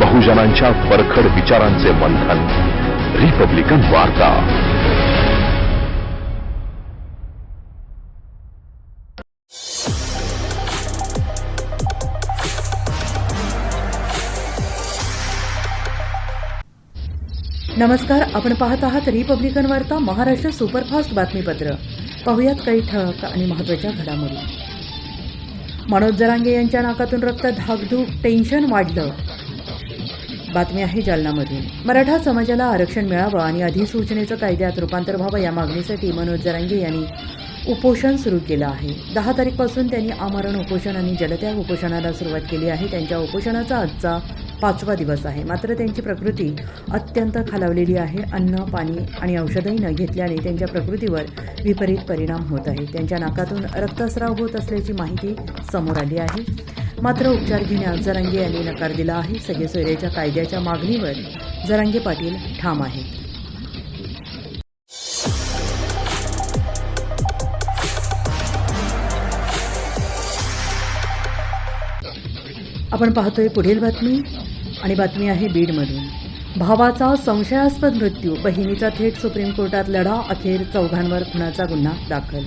बहुजनांच्या परखड विचारांचे मंथन. रिपब्लिकन वार्ता. नमस्कार, आपण पाहत आहात रिपब्लिकन वार्ता महाराष्ट्र सुपरफास्ट बातमीपत्र. पाहुयात काही ठळक आणि महत्त्वाच्या घडामोडी. मनोज जरांगे यांच्या नाकातून रक्त, धाकधूक, टेन्शन वाढलं. बातमी आहे जालनामधून. मराठा समाजाला आरक्षण मिळावं आणि अधिसूचनेचं कायद्यात रूपांतर व्हावं या मागणीसाठी मनोज जरांगे यांनी उपोषण सुरू केलं आहे. 10 तारीखपासून त्यांनी आमरण उपोषण आणि जलत्याग उपोषणाला सुरुवात केली आहे. त्यांच्या उपोषणाचा आजचा 5वा दिवस आहे. मात्र त्यांची प्रकृती अत्यंत खालावलेली आहे. अन्न, पाणी आणि औषधही न घेतल्याने त्यांच्या प्रकृतीवर विपरीत परिणाम होत आहे. त्यांच्या नाकातून रक्तस्राव होत असल्याची माहिती समोर आली आहे. मात्र उपचार घेण्यास जरांगे यांनी नकार दिला आहे. सगळे सोयरेच्या कायद्याच्या मागणीवर जरांगे पाटील ठाम आहेत. आपण पाहतोय पुढील बातमी आणि बातमी आहे बीडमधून. भावाचा संशयास्पद मृत्यू, बहिणीचा थेट सुप्रीम कोर्टात लढा, अखेर 4घांवर खुनाचा गुन्हा दाखल.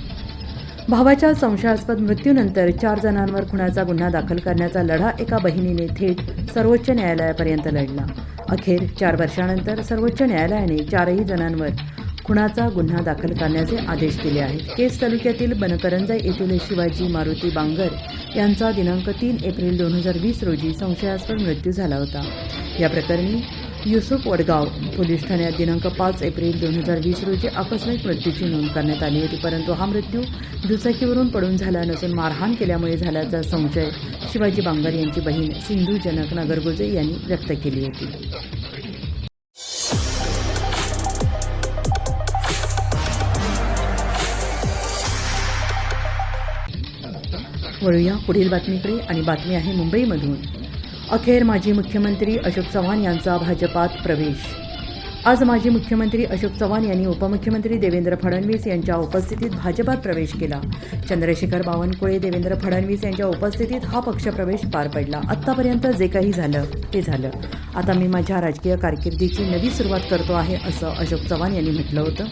भावाच्या संशयास्पद मृत्यूनंतर 4 जणांवर खुनाचा गुन्हा दाखल करण्याचा लढा एका बहिणीने थेट सर्वोच्च न्यायालयापर्यंत लढला. अखेर 4 वर्षांनंतर सर्वोच्च न्यायालयाने 4ही जणांवर खुनाचा गुन्हा दाखल करण्याचे आदेश दिले आहेत. केस तालुक्यातील बनकरंजा येथील शिवाजी मारुती बांगर यांचा दिनांक 3 एप्रिल 2020 रोजी संशयास्पद मृत्यू झाला होता. या प्रकरणी युसुफ वडगाव पोलीस ठाण्यात दिनांक 5 एप्रिल 2020 रोजी आकस्मिक मृत्यूची नोंद करण्यात आली होती. परंतु हा मृत्यू दुचाकीवरून पडून झाला नसून मारहाण केल्यामुळे झाल्याचा संशय शिवाजी बांगर यांची बहीण सिंधू जनक नगरगोजे यांनी व्यक्त केली होती. वळूया पुढील बातमीकडे आणि बातमी आहे मुंबईमधून. अखेर माजी मुख्यमंत्री अशोक चव्हाण यांचा भाजपात प्रवेश. आज माजी मुख्यमंत्री अशोक चव्हाण यांनी उपमुख्यमंत्री देवेंद्र फडणवीस यांच्या उपस्थितीत भाजपात प्रवेश केला. चंद्रशेखर बावनकुळे, देवेंद्र फडणवीस यांच्या उपस्थितीत हा पक्षप्रवेश पार पडला. आत्तापर्यंत जे काही झालं ते झालं. आता मी माझ्या राजकीय कारकिर्दीची नवी सुरुवात करतो आहे, असं अशोक चव्हाण यांनी म्हटलं होतं.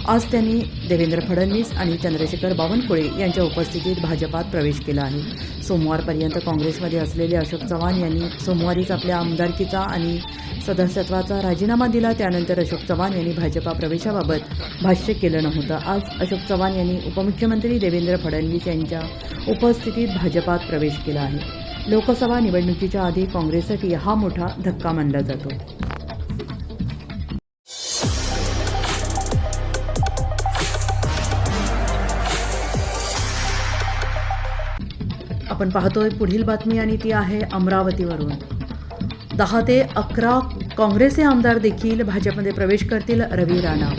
आज त्यांनी देवेंद्र फडणवीस आणि चंद्रशेखर बावनकुळे यांच्या उपस्थितीत भाजपात प्रवेश केला आहे. सोमवारपर्यंत काँग्रेसमध्ये असलेले अशोक चव्हाण यांनी सोमवारीच आपल्या आमदारकीचा आणि सदस्यत्वाचा राजीनामा दिला. त्यानंतर अशोक चव्हाण यांनी भाजपा प्रवेशाबाबत भाष्य केलं नव्हतं. आज अशोक चव्हाण यांनी उपमुख्यमंत्री देवेंद्र फडणवीस यांच्या उपस्थितीत भाजपात प्रवेश केला आहे. लोकसभा निवडणुकीच्या आधी काँग्रेससाठी हा मोठा धक्का मानला जातो. आपण पाहतोय पुढील बातमी आणि ती आहे अमरावतीवरून. 10 ते 11 काँग्रेसचे आमदार देखील भाजपमध्ये प्रवेश करतील, रवी राणा.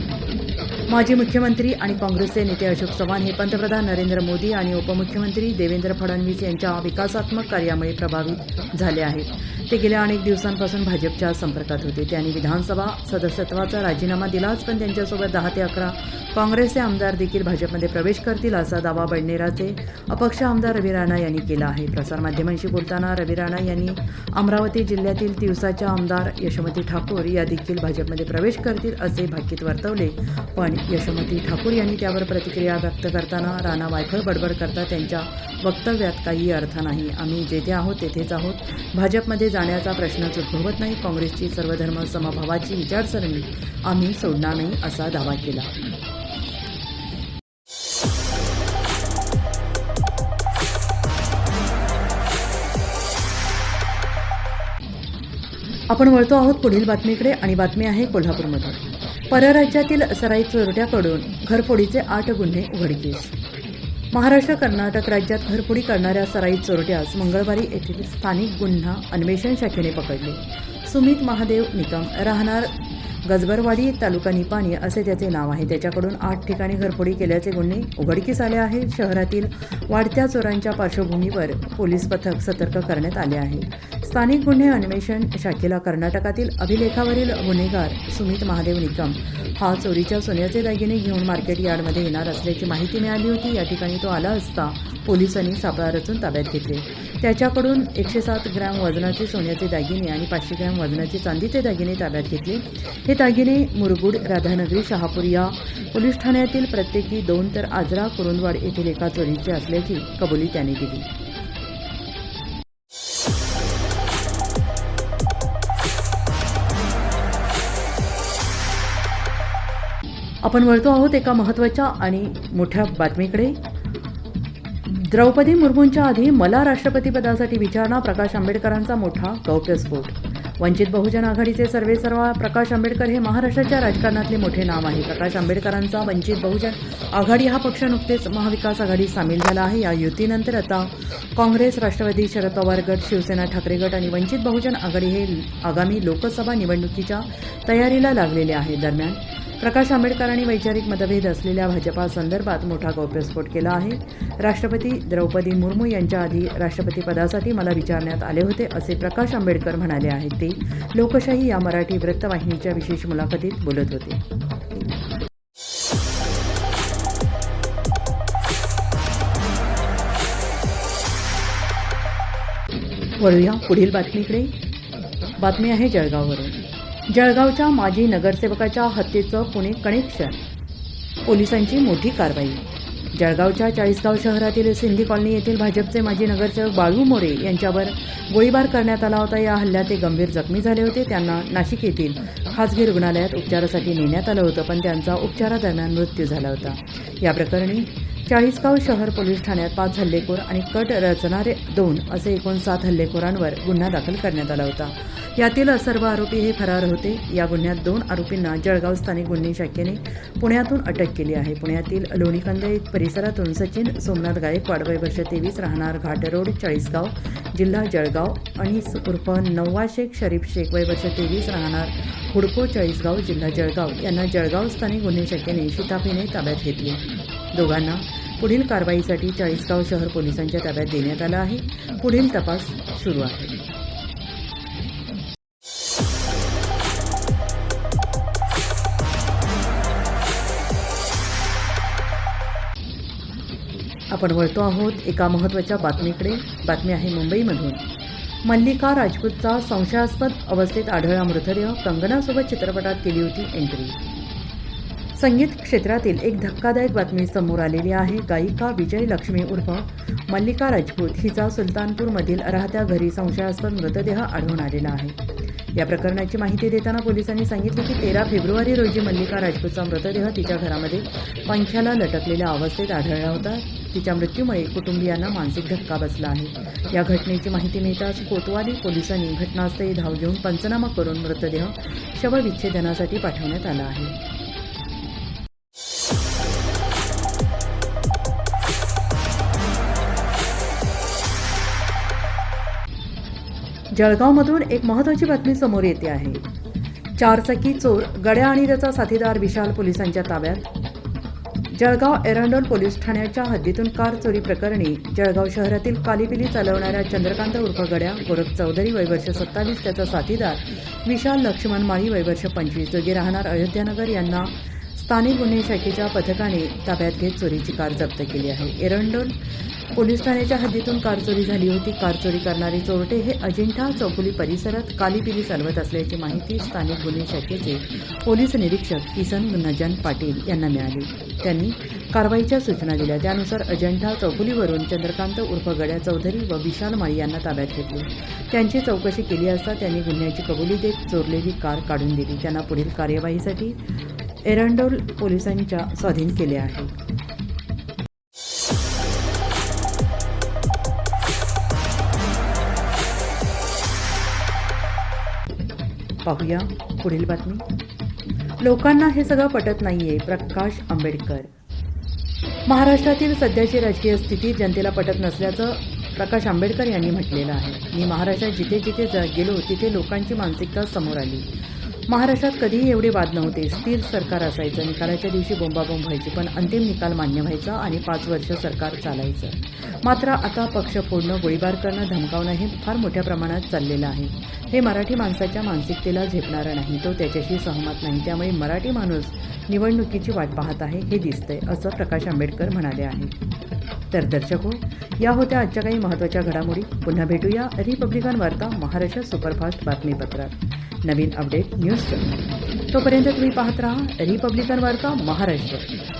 माजी मुख्यमंत्री आणि काँग्रेसचे नेते अशोक चव्हाण हे पंतप्रधान नरेंद्र मोदी आणि उपमुख्यमंत्री देवेंद्र फडणवीस यांच्या विकासात्मक कार्यामुळे प्रभावित झाले आहेत. ते गेल्या अनेक दिवसांपासून भाजपच्या संपर्कात होते. त्यांनी विधानसभा सदस्यत्वाचा राजीनामा दिलाच, पण त्यांच्यासोबत 10 ते 11 काँग्रेसचे आमदार देखील भाजपमध्ये प्रवेश करतील असा दावा बडनेराचे अपक्ष आमदार रवी राणा यांनी केला आहे. प्रसारमाध्यमांशी बोलताना रवी राणा यांनी अमरावती जिल्ह्यातील तिवसाच्या आमदार यशोमती ठाकूर या देखील भाजपमध्ये प्रवेश करतील असे भाकीत वर्तवले. पण यशोमती ठाकूर यांनी त्यावर प्रतिक्रिया व्यक्त करताना राणा वायफळ बडबड करता त्यांच्या वक्तव्यात काही अर्थ नाही. आम्ही जेथे आहोत तेथेच आहोत. भाजपमध्ये जाण्याचा प्रश्नच उद्भवत नाही. काँग्रेसची सर्वधर्म समभावाची विचारसरणी आम्ही सोडणार नाही असा दावा केला. आपण वळतो आहोत पुढील बातमीकडे आणि बातमी आहे कोल्हापूरमधून. परराज्यातील सराईत चोरट्याकडून घरफोडीचे 8 गुन्हे उघडकीस. महाराष्ट्र कर्नाटक राज्यात घरफोडी करणाऱ्या सराईत चोरट्यास मंगळवारी येथील स्थानिक गुन्हा अन्वेषण शाखेने पकडले. सुमित महादेव निकम, राहणार गजबरवाडी, तालुका निपाणी असे त्याचे नाव आहे. त्याच्याकडून 8 ठिकाणी घरफोडी केल्याचे गुन्हे उघडकीस आले आहेत. शहरातील वाढत्या चोरांच्या पार्श्वभूमीवर पोलीस पथक सतर्क करण्यात आले आहे. स्थानिक गुन्हे अन्वेषण शाखेला कर्नाटकातील अभिलेखावरील गुन्हेगार सुमित महादेव निकम हा चोरीच्या सोन्याचे दागिने घेऊन मार्केट यार्डमध्ये येणार असल्याची माहिती मिळाली होती. या ठिकाणी तो आला असता पोलिसांनी सापळा रचून ताब्यात घेतले. त्याच्याकडून 107 ग्रॅम वजनाचे सोन्याचे दागिने आणि 500 ग्रॅम वजनाचे चांदीचे दागिने ताब्यात घेतले. हे दागिने मुरगुड, राधानगरी, शहापूर या पोलीस ठाण्यातील प्रत्येकी 2 तर आजरा, कुरुंदवाड येथील एका चोरीचे असल्याची कबुली त्याने दिली. आपण वळतो आहोत एका महत्त्वाच्या आणि मोठ्या बातमीकडे. द्रौपदी मुर्मूंच्या आधी मला राष्ट्रपतीपदासाठी विचारणा, प्रकाश आंबेडकरांचा मोठा गौप्यस्फोट. वंचित बहुजन आघाडीचे सर्वेसर्वा प्रकाश आंबेडकर हे महाराष्ट्राच्या राजकारणातले मोठे नाम आहे. प्रकाश आंबेडकरांचा वंचित बहुजन आघाडी हा पक्ष नुकतेच महाविकास आघाडीत सामील झाला आहे. या युतीनंतर आता काँग्रेस, राष्ट्रवादी, शरद पवार गट, शिवसेना, ठाकरे गट आणि वंचित बहुजन आघाडी हे आगामी लोकसभा निवडणुकीच्या तयारीला लागलेले आहे. दरम्यान प्रकाश आंबेडकरांनी वैचारिक मतभेद असलेल्या भाजपा संदर्भात मोठा गौप्यस्फोट केला आहे. राष्ट्रपती द्रौपदी मुर्मू यांच्या आधी राष्ट्रपतीपदासाठी मला विचारण्यात आले होते असे प्रकाश आंबेडकर म्हणाले आहेत. ते लोकशाही या मराठी वृत्तवाहिनीच्या विशेष मुलाखतीत बोलत होते. वळूया पुढील बातमीकडे. बातमी आहे जळगाववरून. जळगावच्या माजी नगरसेवकाच्या हत्येचं पुणे कनेक्शन, पोलिसांची मोठी कारवाई. जळगावच्या चाळीसगाव शहरातील सिंधी कॉलनी येथील भाजपचे माजी नगरसेवक बाळू मोरे यांच्यावर गोळीबार करण्यात आला होता. या हल्ल्यात ते गंभीर जखमी झाले होते. त्यांना नाशिक येथील खासगी रुग्णालयात उपचारासाठी नेण्यात आलं होतं, पण त्यांचा उपचारादरम्यान मृत्यू झाला होता. या प्रकरणी चाळीसगाव शहर पोलीस ठाण्यात 5 हल्लेखोर आणि कट रचणारे 2 असे एकूण 7 हल्लेखोरांवर गुन्हा दाखल करण्यात आला होता. यातील सर्व आरोपी हे फरार होते. या गुन्ह्यात 2 आरोपींना जळगाव स्थानिक गुन्हे शाखेने पुण्यातून अटक केली आहे. पुण्यातील लोणीकंद परिसरातून सचिन सोमनाथ गायकवाड, वय वर्ष 23, राहणार घाट रोड, चाळीसगाव, जिल्हा जळगाव, अनीस उर्फ नव्वा शेख शरीफ शेख, वय वर्ष 23, राहणार हुडको, चाळीसगाव, जिल्हा जळगाव यांना जळगाव स्थानिक गुन्हे शाखेने शिताफीने ताब्यात घेतले. दोघांना पुढील कारवाईसाठी चाळीसगाव शहर पोलिसांच्या ताब्यात देण्यात आलं आहे. पुढील तपास सुरू आहे. आपण वळतो आहोत एका महत्त्वाच्या बातमीकडे. बातमी आहे मुंबईमधून. मल्लिका राजपूतचा संशयास्पद अवस्थेत आढळला मृतदेह. कंगनासोबत चित्रपटात केली होती एंट्री. संगीत क्षेत्रातील एक धक्कादायक बातमी समोर आलेली आहे. गायिका विजय लक्ष्मी उर्फ मल्लिका राजपूत हिचा सुलतानपूरमधील राहत्या घरी संशयास्पद मृतदेह आढळून आलेला आहे. या प्रकरणाची माहिती देताना पोलिसांनी सांगितले की 13 फेब्रुवारी रोजी मल्लिका राजपूतचा मृतदेह तिच्या घरामध्ये पंख्याला लटकलेल्या अवस्थेत आढळला होता. तिच्या मृत्यूमुळे कुटुंबियांना मानसिक धक्का बसला आहे. या घटनेची माहिती मिळताच कोतवाली पोलिसांनी घटनास्थळी धाव घेऊन पंचनामा करून मृतदेह शवविच्छेदनासाठी पाठवण्यात आला आहे. जळगावमधून एक महत्त्वाची बातमी समोर येते आहे. 4चाकी चोर गड्या आणि त्याचा साथीदार विशाल पोलिसांच्या ताब्यात. जळगाव एरंडोल पोलीस ठाण्याच्या हद्दीतून कार चोरी प्रकरणी जळगाव शहरातील कालीपिली चालवणाऱ्या चंद्रकांत उर्फ गड्या, गोरख चौधरी, वय वर्ष 27, त्याचा साथीदार विशाल लक्ष्मण माळी, वय वर्ष 25, दोघे राहणार अयोध्यानगर यांना स्थानिक गुन्हे शाखेच्या पथकाने ताब्यात घेत चोरीची कार जप्त केली आहे. एरंडोल पोलीस ठाण्याच्या हद्दीतून कार चोरी झाली होती. कार चोरी करणारे चोरटे हे अजिंठा चौफुली परिसरात कालीपिली चालवत असल्याची माहिती स्थानिक गुन्हे शाखेचे पोलीस निरीक्षक किसन नजन पाटील यांना मिळाली. त्यांनी कारवाईच्या सूचना दिल्या. त्यानुसार अजिंठा चौफुलीवरून चंद्रकांत उर्फ गड्या चौधरी व विशाल माळी यांना ताब्यात घेतले. त्यांची चौकशी केली असता त्यांनी गुन्ह्याची कबुली देत चोरलेली कार काढून दिली. त्यांना पुढील कार्यवाहीसाठी एरंडोल पोलिसांच्या स्वाधीन केले आहे. पाहूया पुढील बातमी. लोकांना हे सगळं पटत नाहीये, प्रकाश आंबेडकर. महाराष्ट्रातील सध्याची राजकीय स्थिती जनतेला पटत नसल्याचं प्रकाश आंबेडकर यांनी म्हटलेलं आहे. मी महाराष्ट्रात जिथे जिथे गेलो तिथे लोकांची मानसिकता समोर आली. महाराष्ट्रात कधीही एवढे वाद नव्हते. स्थिर सरकार असायचं, निकालाच्या दिवशी बोंबाबोंब व्हायची, पण अंतिम निकाल मान्य व्हायचा आणि 5 वर्ष सरकार चालायचं. मात्र आता पक्ष फोडणं, गोळीबार करणं, धमकावणं हे फार मोठ्या प्रमाणात चाललेलं आहे. हे मराठी माणसाच्या मानसिकतेला झेपणारं नाही. तो त्याच्याशी सहमत नाही. त्यामुळे मराठी माणूस निवडणुकीची वाट पाहत आहे हे दिसतंय, असं प्रकाश आंबेडकर म्हणाले आहे. तर दर्शको, या होत्या आजच्या काही महत्त्वाच्या घडामोडी. पुन्हा भेटूया रिपब्लिकन वार्ता महाराष्ट्र सुपरफास्ट बातमीपत्रात नवीन अपडेट न्यूजचं. तोपर्यंत तुम्ही पाहत राहा रिपब्लिकन वार्ता महाराष्ट्र.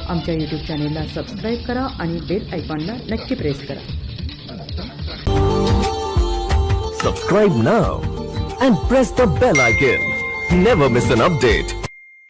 आमच्या यूट्यूब चॅनेलला सबस्क्राईब करा आणि बेल आयकॉनला नक्की प्रेस करा. Subscribe now and press the bell icon. Never miss an update.